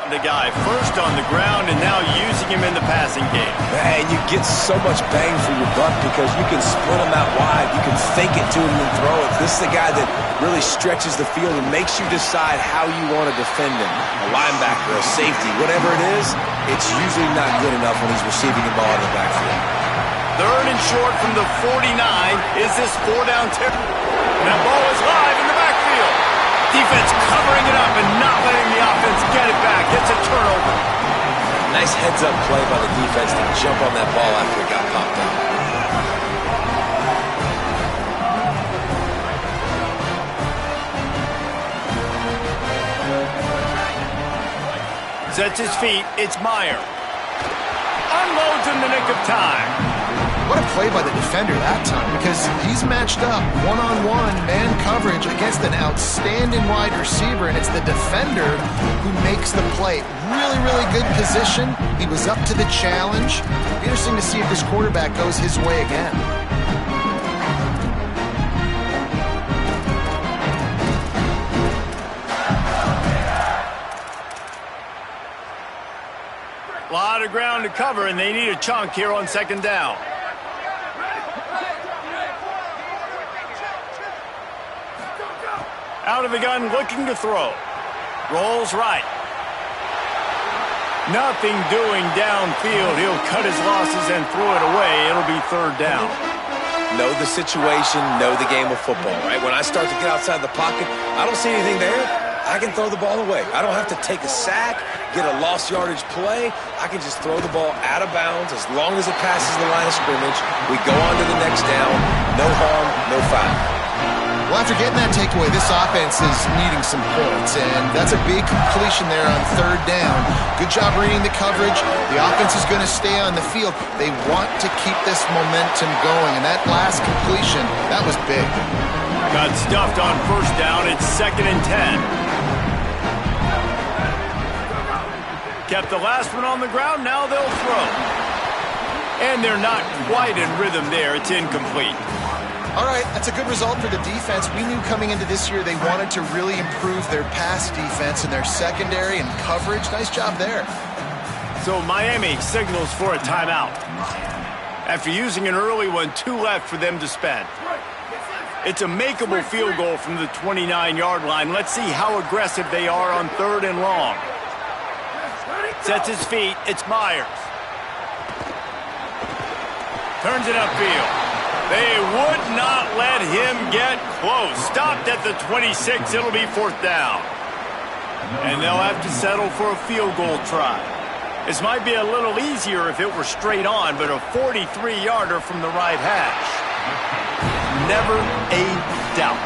The guy first on the ground and now using him in the passing game. Man, you get so much bang for your buck because you can split him out wide. You can fake it to him and throw it. This is the guy that really stretches the field and makes you decide how you want to defend him. A linebacker, a safety, whatever it is, it's usually not good enough when he's receiving the ball in the backfield. Third and short from the 49. Is this four-down territory? That ball is live in the backfield. Defense covering it up and not letting the offense get it back. It's a turnover. Nice heads-up play by the defense to jump on that ball after it got popped out. Sets his feet. It's Meyer. Unloads in the nick of time. What a play by the defender that time, because he's matched up one-on-one man coverage against an outstanding wide receiver, and it's the defender who makes the play. Really, really good position. He was up to the challenge. It'll be interesting to see if this quarterback goes his way again. A lot of ground to cover, and they need a chunk here on second down. Out of the gun, looking to throw. Rolls right. Nothing doing downfield. He'll cut his losses and throw it away. It'll be third down. Know the situation, know the game of football, right? When I start to get outside the pocket, I don't see anything there. I can throw the ball away. I don't have to take a sack, get a lost yardage play. I can just throw the ball out of bounds as long as it passes the line of scrimmage. We go on to the next down. No harm, no foul. Well, after getting that takeaway, this offense is needing some points, and that's a big completion there on third down. Good job reading the coverage. The offense is going to stay on the field. They want to keep this momentum going, and that last completion, that was big. Got stuffed on first down. It's 2nd and 10. Kept the last one on the ground. Now they'll throw. And they're not quite in rhythm there. It's incomplete. All right, that's a good result for the defense. We knew coming into this year they wanted to really improve their pass defense and their secondary and coverage. Nice job there. So Miami signals for a timeout. After using an early one, 2 left for them to spend. It's a makeable field goal from the 29-yard line. Let's see how aggressive they are on third and long. Sets his feet. It's Myers. Turns it upfield. They would not let him get close. Stopped at the 26. It'll be 4th down. And they'll have to settle for a field goal try. This might be a little easier if it were straight on, but a 43-yarder from the right hash. Never a doubt.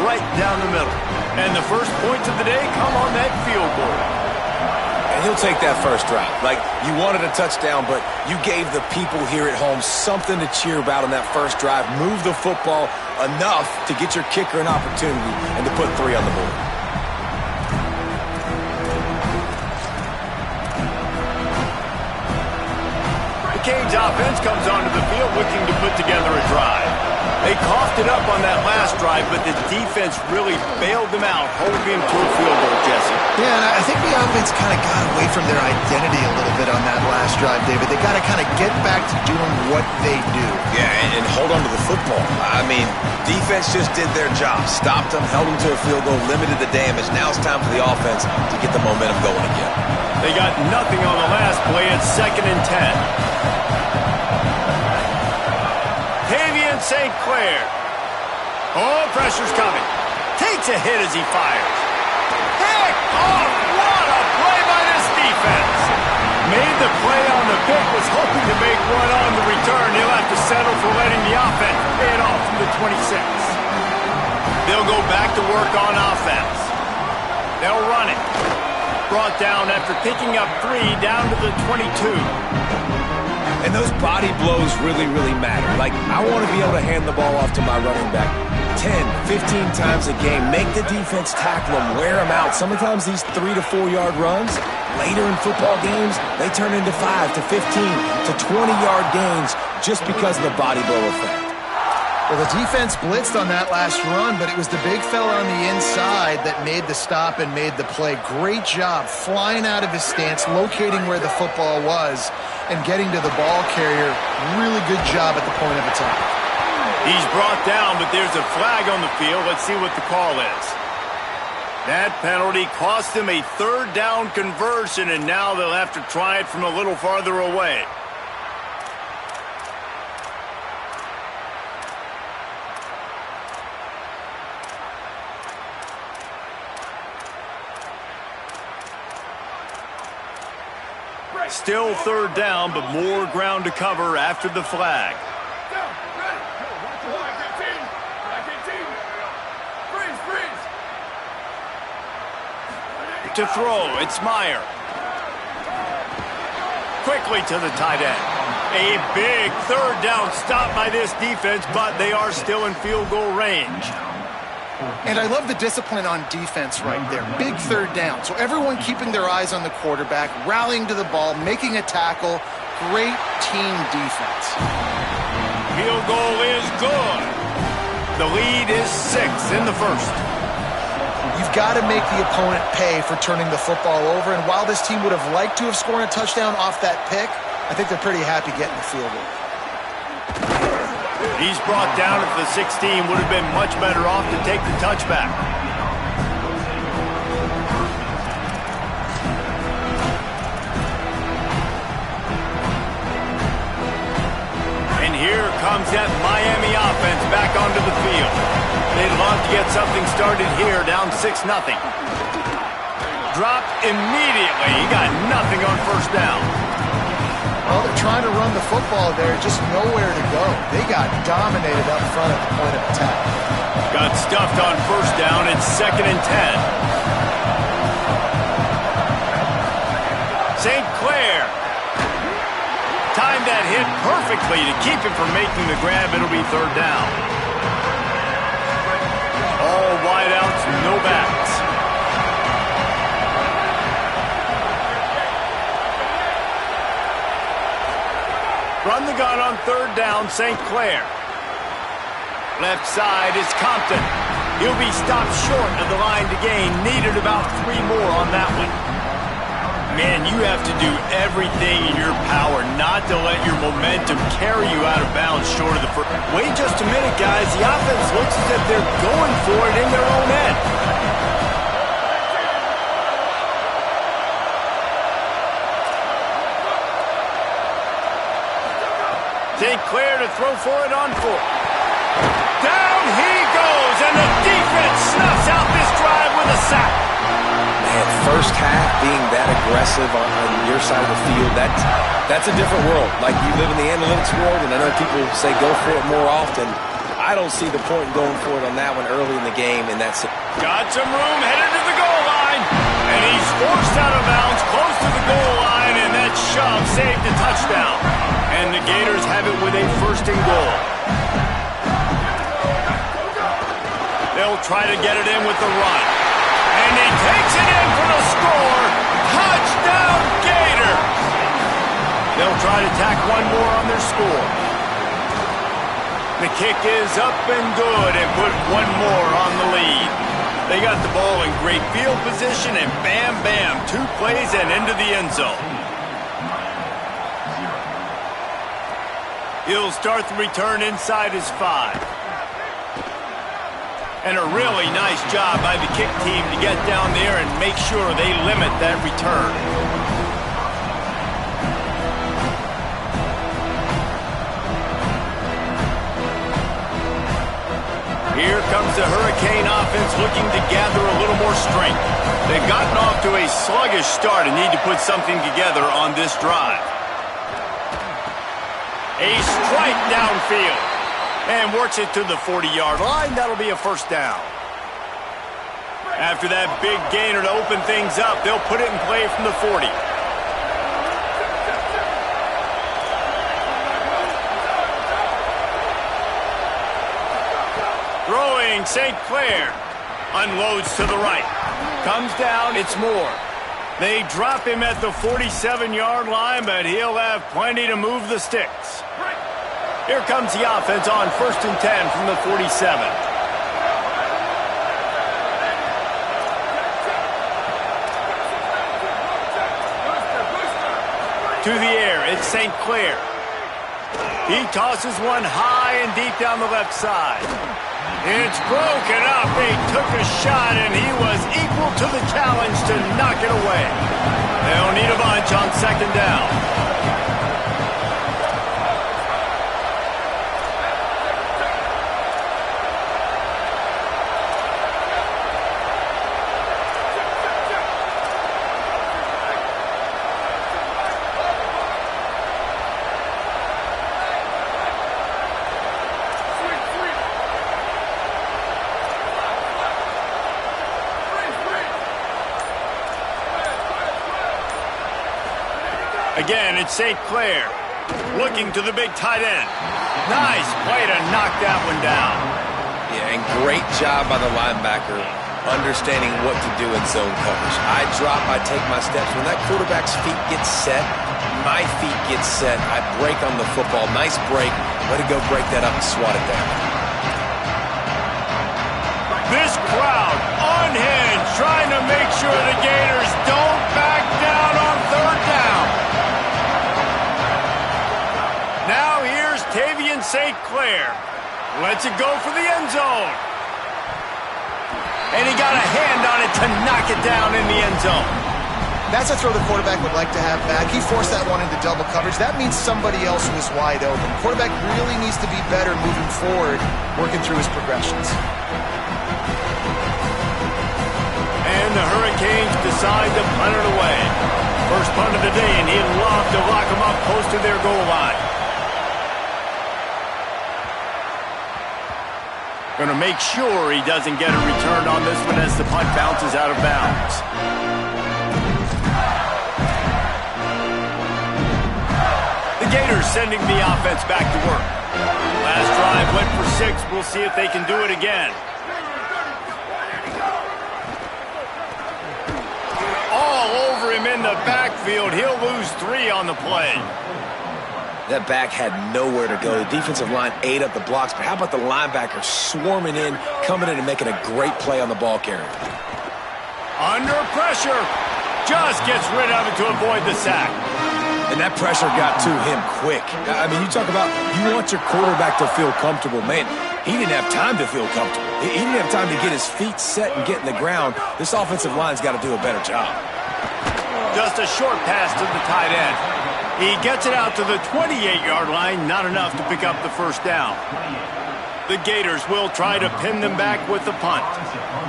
Right down the middle. And the first points of the day come on that field goal. And he'll take that first drive. Like, you wanted a touchdown, but you gave the people here at home something to cheer about on that first drive. Move the football enough to get your kicker an opportunity and to put 3 on the board. The Canes offense comes onto the field looking to put together a drive. They coughed it up on that last drive, but the defense really bailed them out, holding them to a field goal, Jesse. Yeah, and I think the offense kind of got away from their identity a little bit on that last drive, David. They got to kind of get back to doing what they do. Yeah, and hold on to the football. I mean, defense just did their job. Stopped them, held them to a field goal, limited the damage. Now it's time for the offense to get the momentum going again. They got nothing on the last play. It's 2nd and 10. St. Clair. Oh, pressure's coming. Takes a hit as he fires. Pick off! What a play by this defense. Made the play on the pick, was hoping to make one on the return. He'll have to settle for letting the offense pay it off from the 26. They'll go back to work on offense. They'll run it. Brought down after picking up 3 down to the 22. And those body blows really, really matter. Like, I want to be able to hand the ball off to my running back 10, 15 times a game. Make the defense tackle them, wear them out. Sometimes these 3 to 4 yard runs, later in football games, they turn into 5 to 15 to 20 yard gains just because of the body blow effect. Well, the defense blitzed on that last run, but it was the big fella on the inside that made the stop and made the play. Great job flying out of his stance, locating where the football was, and getting to the ball carrier. Really good job at the point of attack. He's brought down, but there's a flag on the field. Let's see what the call is. That penalty cost him a third down conversion, and now they'll have to try it from a little farther away. Still third down, but more ground to cover after the flag. To throw, it's Meyer. Quickly to the tight end. A big third down stop by this defense, but they are still in field goal range. And I love the discipline on defense right there. Big third down. So everyone keeping their eyes on the quarterback, rallying to the ball, making a tackle. Great team defense. Field goal is good. The lead is 6 in the first. You've got to make the opponent pay for turning the football over. And while this team would have liked to have scored a touchdown off that pick, I think they're pretty happy getting the field goal. He's brought down at the 16. Would have been much better off to take the touchback. And here comes that Miami offense back onto the field. They'd love to get something started here, down 6-0. Dropped immediately. He got nothing on first down. Well, they're trying to run the football there, just nowhere to go. They got dominated up front at the point of attack. Got stuffed on first down. It's 2nd and 10. St. Clair timed that hit perfectly to keep him from making the grab. It'll be third down. All wideouts, no backs. Run the gun on third down, St. Clair. Left side is Compton. He'll be stopped short of the line to gain. Needed about 3 more on that one. Man, you have to do everything in your power not to let your momentum carry you out of bounds short of the first. Wait just a minute, guys. The offense looks as if they're going for it in their own end. St. Clair to throw for it on 4. Down he goes, and the defense snuffs out this drive with a sack. Man, first half being that aggressive on your side of the field, that's a different world. Like, you live in the analytics world, and I know people say go for it more often. I don't see the point in going for it on that one early in the game, and that's it. Got some room, headed to the goal line, and he's forced out of bounds close to the goal line, and that shove saved a touchdown. And the Gators have it with a 1st and goal. They'll try to get it in with the run. And he takes it in for the score. Touchdown, Gators! They'll try to tack one more on their score. The kick is up and good and put one more on the lead. They got the ball in great field position, and bam, bam, 2 plays and into the end zone. He'll start the return inside his 5. And a really nice job by the kick team to get down there and make sure they limit that return. Here comes the Hurricane offense looking to gather a little more strength. They've gotten off to a sluggish start and need to put something together on this drive. A strike downfield. And works it to the 40-yard line. That'll be a 1st down. After that big gainer to open things up, they'll put it in play from the 40. Throwing St. Clair. Unloads to the right. Comes down, it's Moore. They drop him at the 47-yard line, but he'll have plenty to move the sticks. Here comes the offense on 1st and 10 from the 47. To the air, it's St. Clair. He tosses one high and deep down the left side. It's broken up. They took a shot, and he was equal to the challenge to knock it away. They'll need a bunch on 2nd down. Again, it's St. Clair looking to the big tight end. Nice play to knock that one down. Yeah, and great job by the linebacker understanding what to do in zone coverage. I drop, I take my steps. When that quarterback's feet get set, my feet get set. I break on the football. Nice break. Way to go break that up and swat it down. This crowd unhinged, trying to make sure the Gators don't back down on 3rd down. Now here's Tavian St. Clair. Lets it go for the end zone. And he got a hand on it to knock it down in the end zone. That's a throw the quarterback would like to have back. He forced that one into double coverage. That means somebody else was wide open. Quarterback really needs to be better moving forward, working through his progressions. And the Hurricanes decide to punt it away. First punt of the day, and he'd love to lock them up close to their goal line. Going to make sure he doesn't get a return on this one as the punt bounces out of bounds. The Gators sending the offense back to work. Last drive went for 6. We'll see if they can do it again. All over him in the backfield. He'll lose 3 on the play. That back had nowhere to go. The defensive line ate up the blocks, but how about the linebacker swarming in, coming in and making a great play on the ball carrier? Under pressure. Just gets rid of it to avoid the sack. And that pressure got to him quick. I mean, you talk about you want your quarterback to feel comfortable. Man, he didn't have time to feel comfortable. He didn't have time to get his feet set and get in the ground. This offensive line's got to do a better job. Just a short pass to the tight end. He gets it out to the 28-yard line, not enough to pick up the first down. The Gators will try to pin them back with the punt.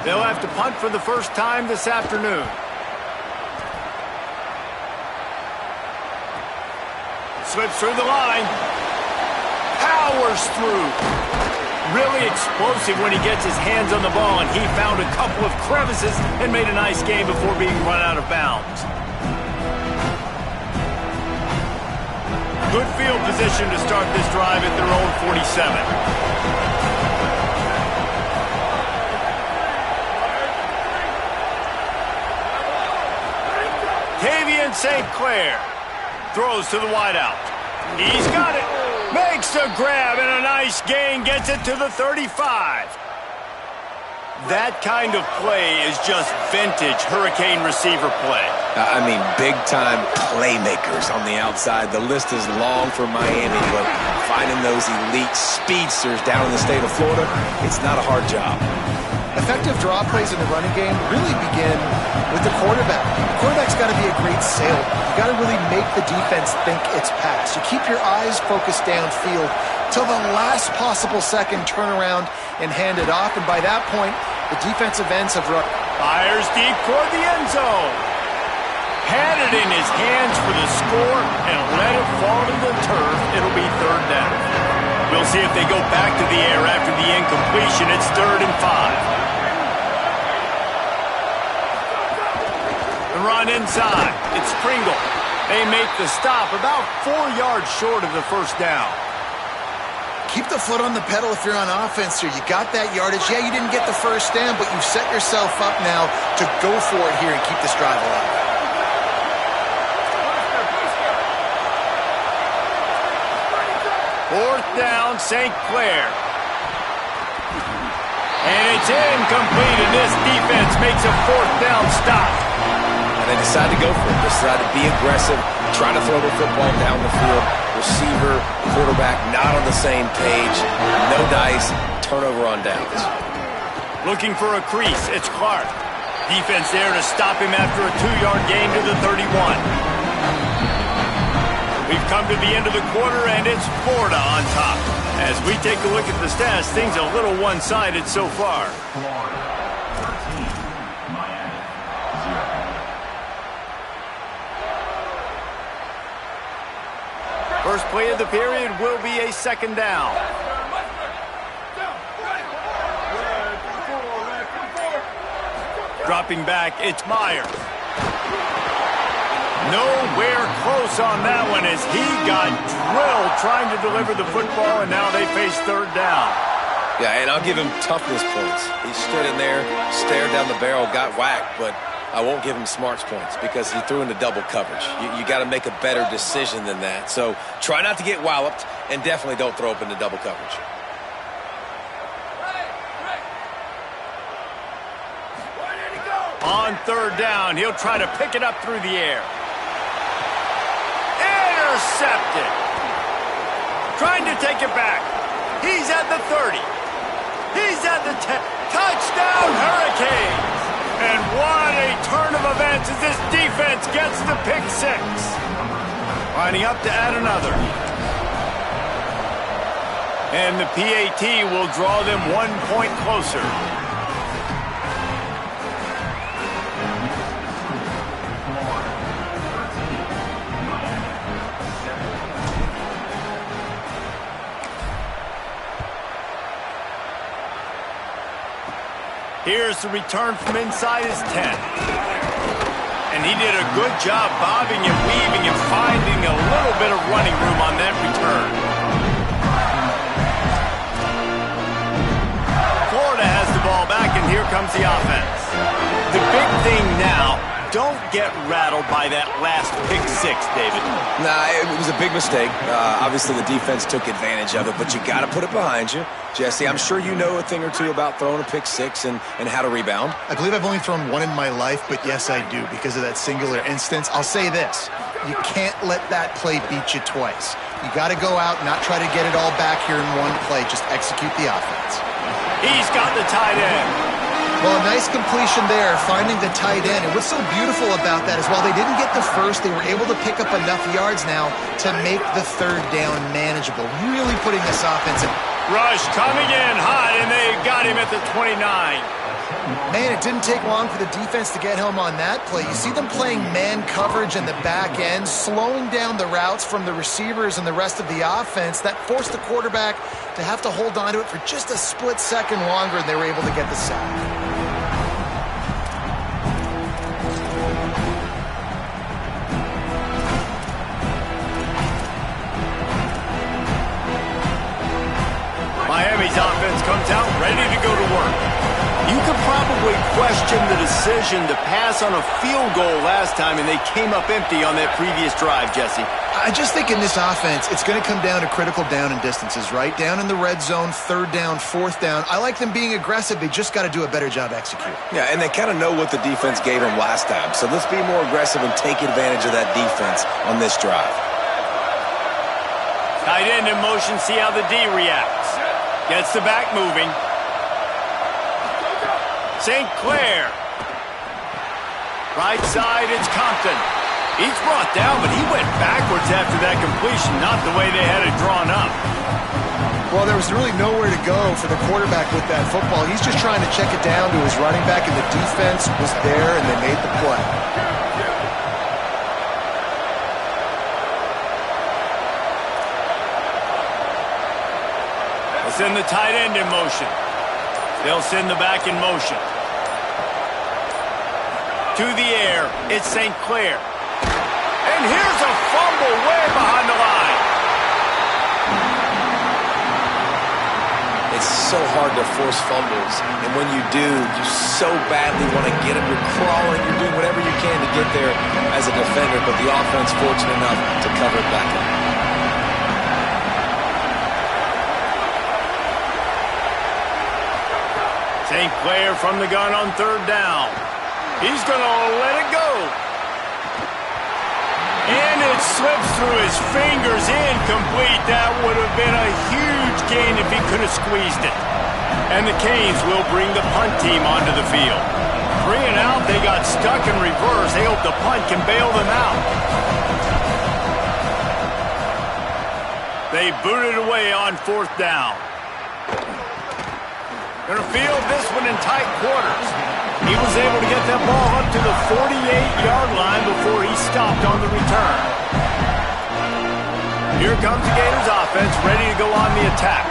They'll have to punt for the first time this afternoon. Slips through the line. Powers through. Really explosive when he gets his hands on the ball, and he found a couple of crevices and made a nice game before being run out of bounds. Good field position to start this drive at their own 47. Tavian St. Clair throws to the wideout. He's got it. Makes the grab and a nice gain. Gets it to the 35. That kind of play is just vintage Hurricane receiver play. I mean, big-time playmakers on the outside. The list is long for Miami, but finding those elite speedsters down in the state of Florida, it's not a hard job. Effective draw plays in the running game really begin with the quarterback. The quarterback's got to be a great salesman. You got to really make the defense think it's pass. You keep your eyes focused downfield till the last possible second, turn around and hand it off. And by that point, the defensive ends have run. Fires deep toward the end zone. Had it in his hands for the score and let it fall to the turf. It'll be 3rd down. We'll see if they go back to the air after the incompletion. It's 3rd and 5. The run inside. It's Pringle. They make the stop about 4 yards short of the first down. Keep the foot on the pedal if you're on offense here. You got that yardage. Yeah, you didn't get the first down, but you've set yourself up now to go for it here and keep this drive alive. Fourth down, St. Clair. And it's incomplete, and this defense makes a fourth down stop. And they decide to go for it. They decide to be aggressive, try to throw the football down the field. Receiver, quarterback, not on the same page. No dice, turnover on downs. Looking for a crease, it's Clark. Defense there to stop him after a 2-yard gain to the 31. We've come to the end of the quarter, and it's Florida on top. As we take a look at the stats, things a little one-sided so far. First play of the period will be a second down. Dropping back, it's Myers. Nowhere close on that one as he got drilled trying to deliver the football, and now they face third down. Yeah, and I'll give him toughness points. He stood in there, stared down the barrel, got whacked, but I won't give him smarts points because he threw into double coverage. You got to make a better decision than that. So try not to get walloped, and definitely don't throw up into double coverage. On third down, he'll try to pick it up through the air. Intercepted. Trying to take it back. He's at the 30. He's at the 10. Touchdown, Hurricanes! And what a turn of events as this defense gets the pick six. Lining up to add another. And the PAT will draw them 1 point closer. Here's the return from inside his 10. And he did a good job bobbing and weaving and finding a little bit of running room on that return. Florida has the ball back, and here comes the offense. The big thing now, don't get rattled by that last pick six, David. Nah, it was a big mistake. Obviously, the defense took advantage of it, but you got to put it behind you. Jesse, I'm sure you know a thing or two about throwing a pick six and how to rebound. I believe I've only thrown one in my life, but yes, I do because of that singular instance. I'll say this. You can't let that play beat you twice. You got to go out, not try to get it all back here in one play. Just execute the offense. He's got the tight end. Well, a nice completion there, finding the tight end. And what's so beautiful about that is while they didn't get the first, they were able to pick up enough yards now to make the third down manageable. Really putting this offense in. Rush coming in hot, and they got him at the 29. Man, it didn't take long for the defense to get home on that play. You see them playing man coverage in the back end, slowing down the routes from the receivers and the rest of the offense. That forced the quarterback to have to hold on to it for just a split second longer, and they were able to get the sack. Miami's offense comes out ready to go to work. You could probably question the decision to pass on a field goal last time, and they came up empty on that previous drive, Jesse. I just think in this offense, it's going to come down to critical down and distances, right? Down in the red zone, third down, fourth down. I like them being aggressive. They just got to do a better job executing. Yeah, and they kind of know what the defense gave them last time. So let's be more aggressive and take advantage of that defense on this drive. Tight end in motion, see how the D reacts. Gets the back moving. St. Clair. Right side, it's Compton. He's brought down, but he went backwards after that completion, not the way they had it drawn up. Well, there was really nowhere to go for the quarterback with that football. He's just trying to check it down to his running back, and the defense was there, and they made the play. They'll send the tight end in motion. They'll send the back in motion. To the air, it's St. Clair. And here's a fumble way behind the line. It's so hard to force fumbles, and when you do, you so badly want to get them. You're crawling, you're doing whatever you can to get there as a defender, but the offense fortunate enough to cover it back up. St. Clair from the gun on third down. He's going to let it go. And it slips through his fingers, incomplete. That would have been a huge gain if he could have squeezed it. And the Canes will bring the punt team onto the field. 3 and out, they got stuck in reverse. They hope the punt can bail them out. They booted away on fourth down. Going to field this one in tight quarters. He was able to get that ball up to the 48-yard line before he stopped on the return. Here comes the Gators offense, ready to go on the attack.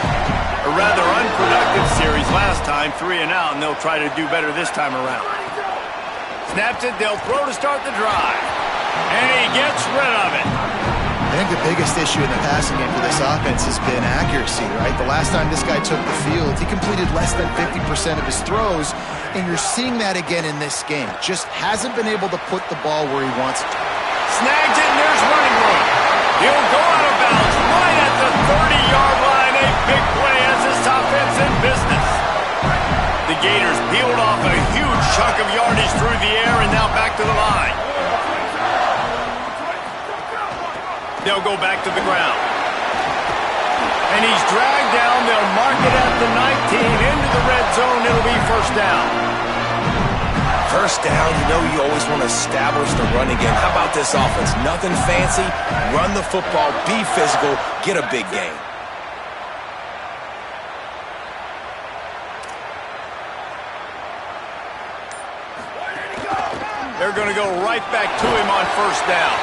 A rather unproductive series last time, 3 and out, and they'll try to do better this time around. Snaps it, they'll throw to start the drive. And he gets rid of it. I think the biggest issue in the passing game for this offense has been accuracy, right? The last time this guy took the field, he completed less than 50% of his throws, and you're seeing that again in this game. Just hasn't been able to put the ball where he wants it. Snags it, and there's running room. He'll go out of bounds right at the 30-yard line. A big play as this offense in business. The Gators peeled off a huge chunk of yardage through the air and now back to the line. They'll go back to the ground. And he's dragged down. They'll mark it at the 19. Into the red zone. It'll be first down. First down, you know you always want to establish the running game. How about this offense? Nothing fancy. Run the football, be physical, get a big gain. They're going to go right back to him on first down.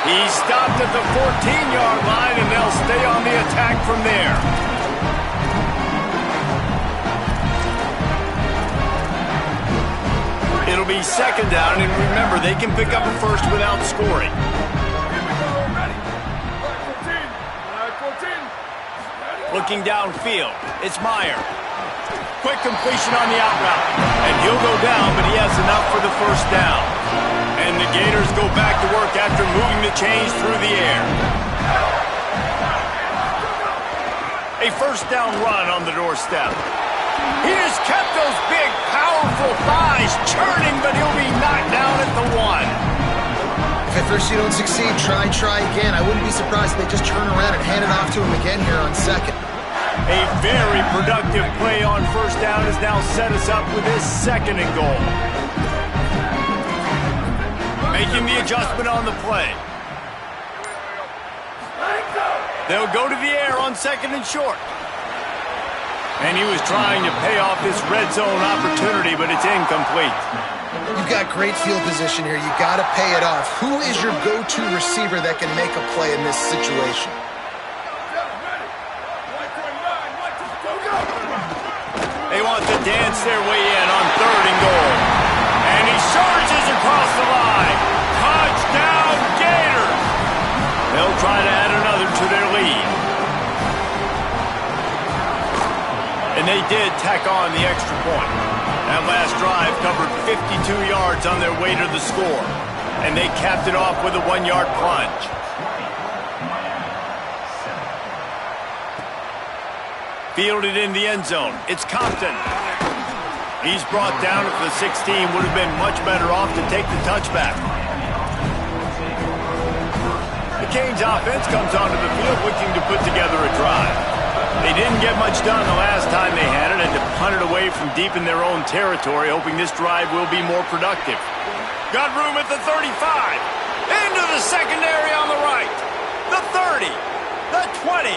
He stopped at the 14-yard line, and they'll stay on the attack from there. It'll be second down, and remember, they can pick up a first without scoring. Looking downfield, it's Meyer. Quick completion on the out route, and he'll go down, but he has enough for the first down. And the Gators go back to work after moving the chains through the air. A first down run on the doorstep. He just kept those big, powerful thighs churning, but he'll be knocked down at the 1. If at first you don't succeed, try again. I wouldn't be surprised if they just turn around and hand it off to him again here on second. A very productive play on first down has now set us up with his second and goal. Making the adjustment on the play. They'll go to the air on second and short. And he was trying to pay off this red zone opportunity, but it's incomplete. You've got great field position here. You got to pay it off. Who is your go-to receiver that can make a play in this situation? They want to dance their way in on third and goal. And he surges across the line. Touchdown, Gators! They'll try to add another to their lead. And they did tack on the extra point. That last drive covered 52 yards on their way to the score. And they capped it off with a 1-yard plunge. Fielded in the end zone. It's Compton. He's brought down at the 16. Would have been much better off to take the touchback. The Canes offense comes onto the field looking to put together a drive. They didn't get much done the last time they had it and to punt it away from deep in their own territory, hoping this drive will be more productive. Got room at the 35. Into the secondary on the right. The 30. The 20.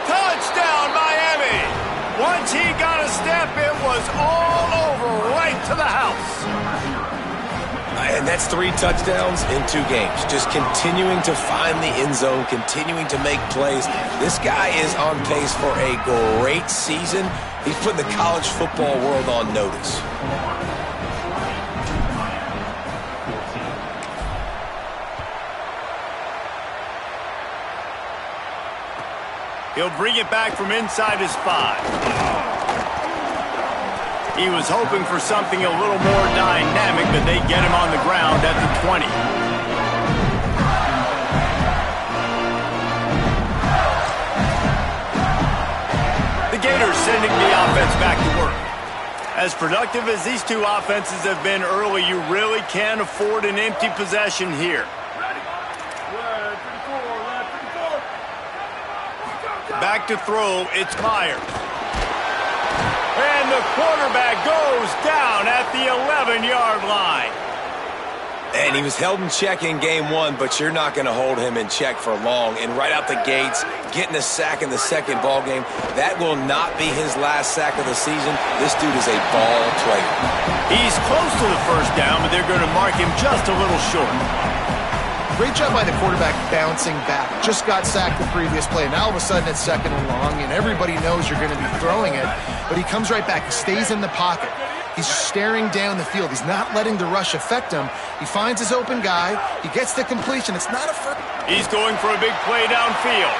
Touchdown, Miami! Once he got a step, it was all over, right to the house. And that's 3 touchdowns in 2 games. Just continuing to find the end zone, continuing to make plays. This guy is on pace for a great season. He's putting the college football world on notice. He'll bring it back from inside his 5. He was hoping for something a little more dynamic, but they get him on the ground at the 20. The Gators sending the offense back to work. As productive as these two offenses have been early, you really can't afford an empty possession here. Back to throw, it's Myers. And the quarterback goes down at the 11-yard line. And he was held in check in game one, but you're not going to hold him in check for long. And right out the gates, getting a sack in the second ball game, that will not be his last sack of the season. This dude is a ball player. He's close to the first down, but they're going to mark him just a little short. Great job by the quarterback bouncing back. Just got sacked the previous play. Now all of a sudden it's second and long, and everybody knows you're going to be throwing it. But he comes right back. He stays in the pocket. He's staring down the field. He's not letting the rush affect him. He finds his open guy. He gets the completion. It's not a first. He's going for a big play downfield.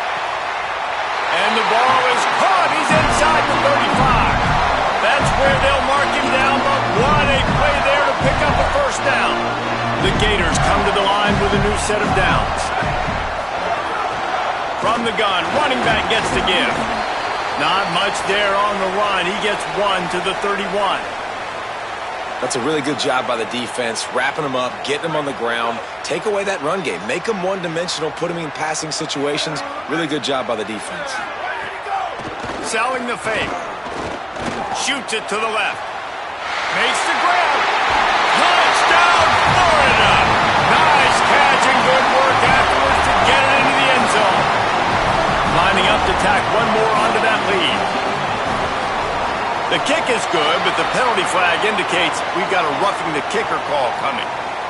And the ball is caught. He's inside the 35. That's where they'll mark him down, but what a play there to pick up a first down. The Gators come to the line with a new set of downs. From the gun, running back gets to give. Not much there on the run. He gets one to the 31. That's a really good job by the defense, wrapping them up, getting them on the ground, take away that run game, make them one-dimensional, put them in passing situations. Really good job by the defense. Selling the fake. Shoots it to the left. Makes the grab. Touchdown, Florida! Nice catch and good work afterwards to get it into the end zone. Lining up to tack one more onto that lead. The kick is good, but the penalty flag indicates we've got a roughing the kicker call coming.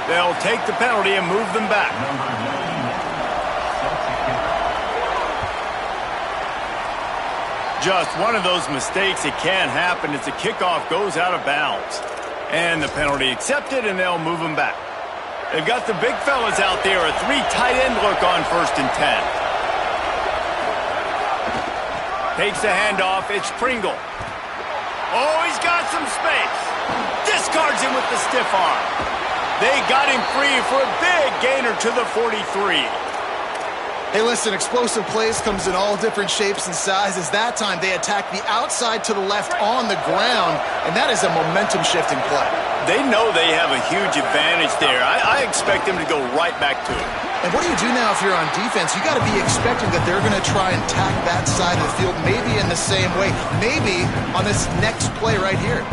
They'll take the penalty and move them back. Just one of those mistakes that can happen as the kickoff goes out of bounds. And the penalty accepted, and they'll move them back. They've got the big fellas out there, a 3 tight end look on 1st and 10. Takes the handoff, it's Pringle. Oh, he's got some space. Discards him with the stiff arm. They got him free for a big gainer to the 43. Hey, listen, explosive plays comes in all different shapes and sizes. That time, they attack the outside to the left on the ground, and that is a momentum-shifting play. They know they have a huge advantage there. I expect them to go right back to it. And what do you do now if you're on defense? You got to be expecting that they're going to try and tack that side of the field, maybe in the same way, maybe on this next play right here.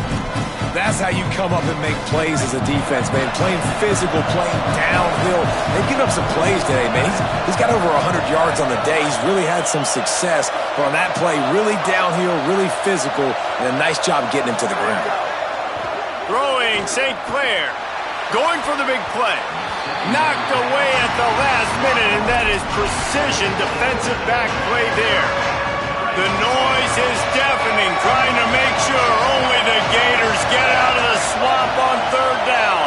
That's how you come up and make plays as a defense, man. Playing physical, playing downhill. They've given up some plays today, man. He's got over 100 yards on the day. He's really had some success. But on that play, really downhill, really physical, and a nice job getting him to the ground. Throwing St. Clair. Going for the big play. Knocked away at the last minute, and that is precision defensive back play there. The noise is deafening, trying to make sure only the Gators get out of the swamp on 3rd down.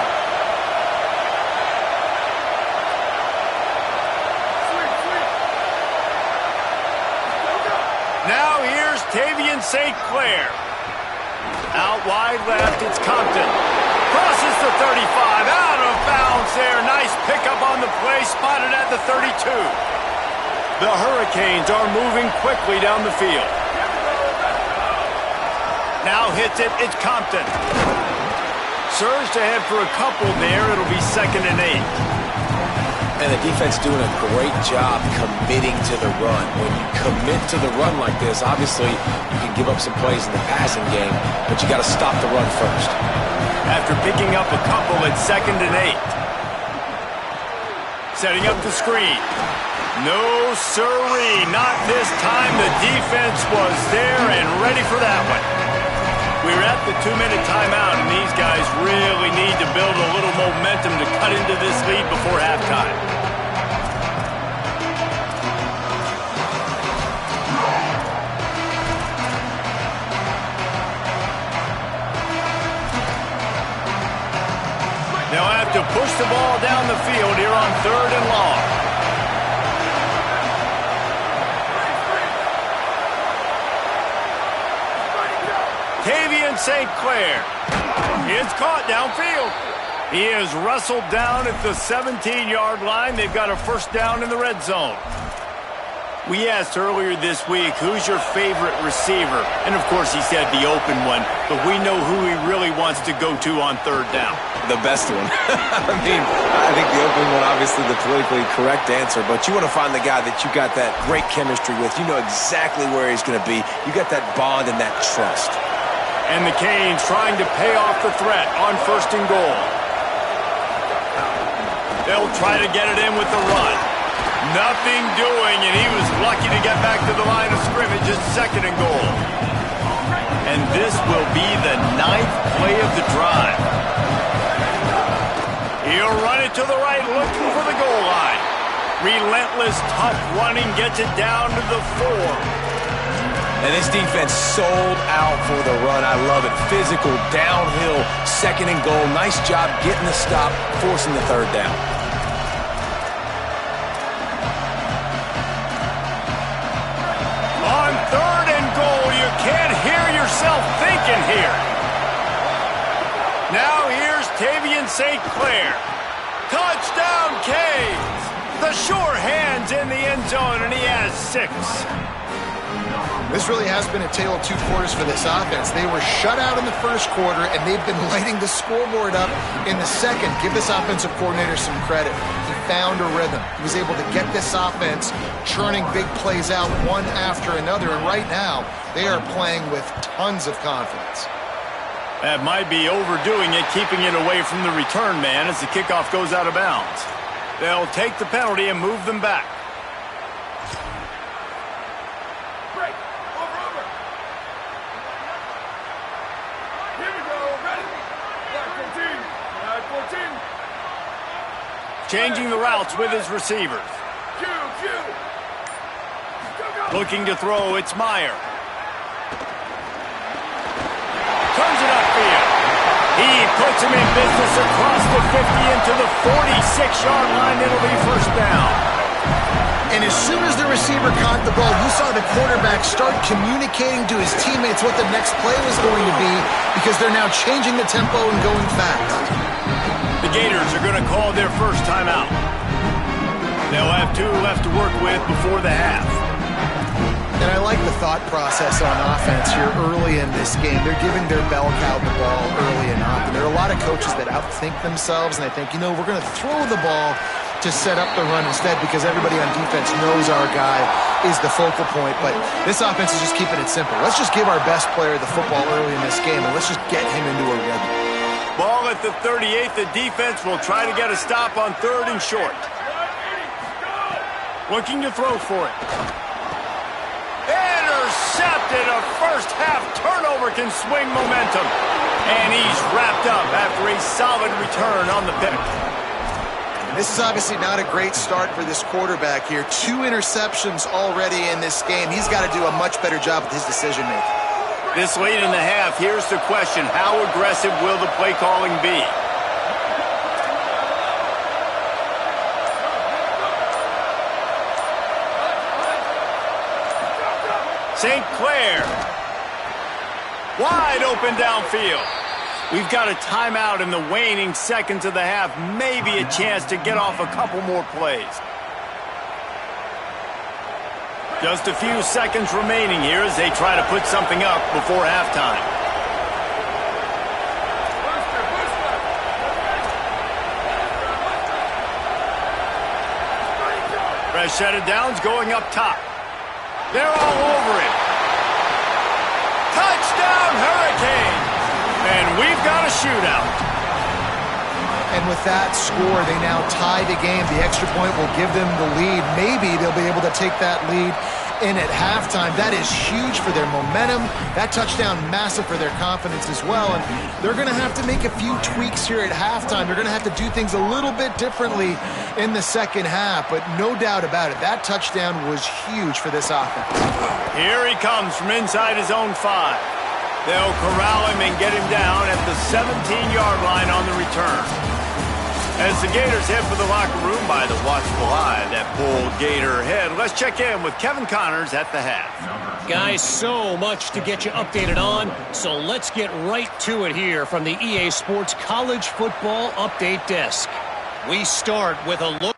Now here's Tavian St. Clair. Out wide left, it's Compton. Crosses the 35, out of bounds there. Nice pickup on the play, spotted at the 32. The Hurricanes are moving quickly down the field. Now hits it, it's Compton. Surged ahead for a couple there, it'll be 2nd and 8. And the defense doing a great job committing to the run. When you commit to the run like this, obviously you can give up some plays in the passing game, but you got to stop the run first. After picking up a couple at 2nd and 8. Setting up the screen. No siree, not this time. The defense was there and ready for that one. We're at the 2-minute timeout, and these guys really need to build a little momentum to cut into this lead before halftime. They'll have to push the ball down the field here on 3rd and long. Tavian St. Clair is caught downfield. He is wrestled down at the 17-yard line. They've got a first down in the red zone. We asked earlier this week, who's your favorite receiver? And, of course, he said the open one. But we know who he really wants to go to on third down. The best one. I think the open one, obviously the politically correct answer. But you want to find the guy that you got that great chemistry with. You know exactly where he's going to be. You got that bond and that trust. And the Canes trying to pay off the threat on 1st and goal. They'll try to get it in with the run. Nothing doing, and he was lucky to get back to the line of scrimmage at 2nd and goal. And this will be the 9th play of the drive. He'll run it to the right, looking for the goal line. Relentless, tough running gets it down to the 4. And this defense sold out for the run. I love it. Physical, downhill, 2nd and goal. Nice job getting the stop, forcing the 3rd down. On 3rd and goal, you can't hear yourself thinking here. Now here's Tavian St. Clair. Touchdown, Canes. The sure hands in the end zone, and he has 6. This really has been a tale of 2 quarters for this offense. They were shut out in the 1st quarter, and they've been lighting the scoreboard up in the 2nd. Give this offensive coordinator some credit. He found a rhythm. He was able to get this offense churning big plays out one after another, and right now they are playing with tons of confidence. That might be overdoing it, keeping it away from the return man as the kickoff goes out of bounds. They'll take the penalty and move them back. Changing the routes with his receivers. Looking to throw, it's Meyer. Turns it upfield. He puts him in business across the 50 into the 46-yard line. It'll be 1st down. And as soon as the receiver caught the ball, you saw the quarterback start communicating to his teammates what the next play was going to be, because they're now changing the tempo and going fast. The Gators are going to call their first timeout. They'll have 2 left to work with before the half. And I like the thought process on offense here early in this game. They're giving their bell cow the ball early and often. There are a lot of coaches that outthink themselves, and they think, we're going to throw the ball to set up the run instead because everybody on defense knows our guy is the focal point. But this offense is just keeping it simple. Let's just give our best player the football early in this game, and let's just get him into a rhythm. Ball at the 38. The defense will try to get a stop on 3rd and short. Looking to throw for it. Intercepted. A first-half turnover can swing momentum. And he's wrapped up after a solid return on the pick. This is obviously not a great start for this quarterback here. 2 interceptions already in this game. He's got to do a much better job with his decision-making. This late in the half, here's the question. How aggressive will the play calling be? St. Clair. Wide open downfield. We've got a timeout in the waning seconds of the half. Maybe a chance to get off a couple more plays. Just a few seconds remaining here as they try to put something up before halftime. Fresh set of downs going up top. They're all over it. Touchdown, Hurricanes! And we've got a shootout. And with that score, they now tie the game. The extra point will give them the lead. Maybe they'll be able to take that lead in at halftime. That is huge for their momentum. That touchdown, massive for their confidence as well. And they're going to have to make a few tweaks here at halftime. They're going to have to do things a little bit differently in the 2nd half. But no doubt about it, that touchdown was huge for this offense. Here he comes from inside his own 5. They'll corral him and get him down at the 17-yard line on the return. As the Gators head for the locker room by the watchful eye of that Bull Gator head, let's check in with Kevin Connors at the half. Guys, so much to get you updated on, so let's get right to it here from the EA Sports College Football Update Desk. We start with a look